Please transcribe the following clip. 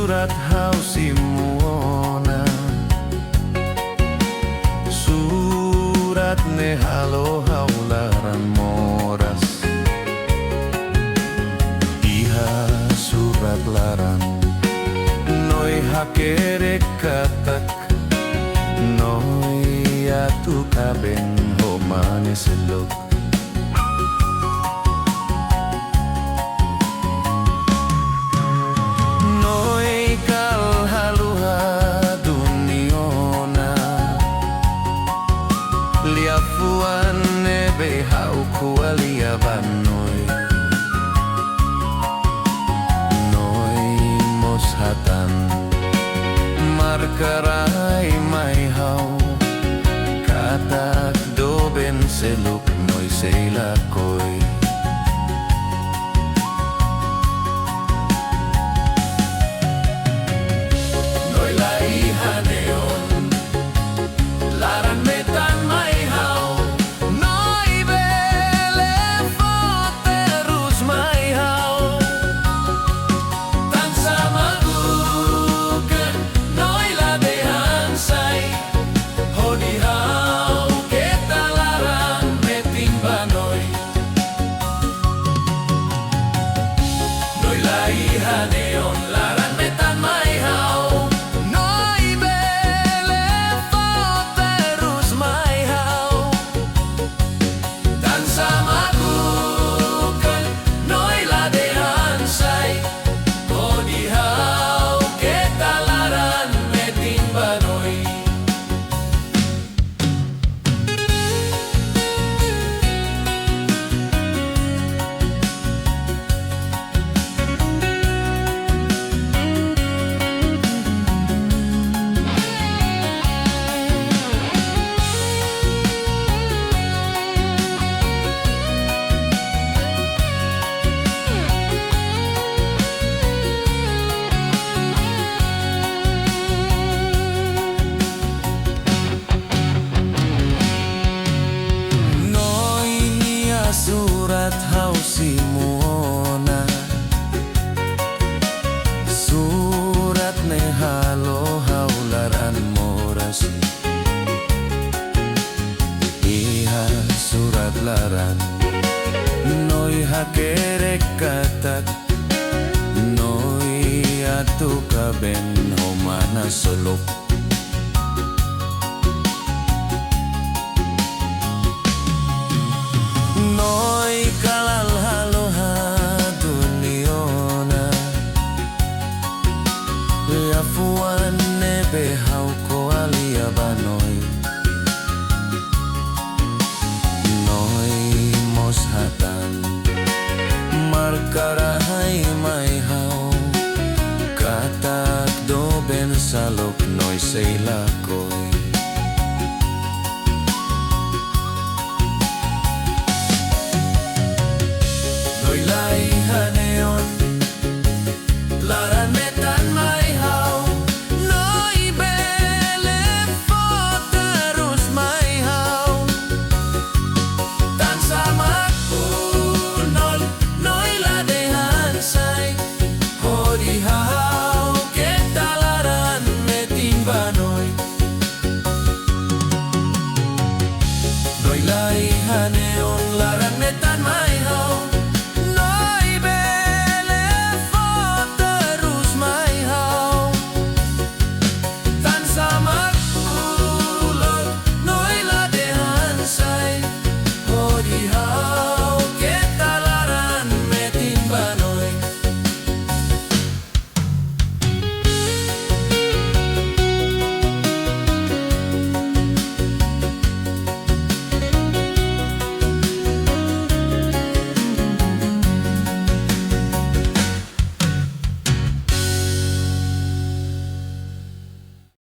surat hausimuona, surat ne halo haularan moras, iha surat laran, noi hakere katak, noi atu kaben homane selok. Liafuan nebe hau kualia banoi, noi moshatan markarai mai hau, katak doben seluk noi seilakoi. Noi lai haneon laran metan mai hau, noi belefo terus mai hau, tan sama bukan noi ladehan sai, hodi hau kita laran metimba noi, noi lai haneon laran metan mai hau. Surat hausimuona, surat ne halo haularan morasi, iha surat laran, noi hakere katak, noi atu kaben homana solok.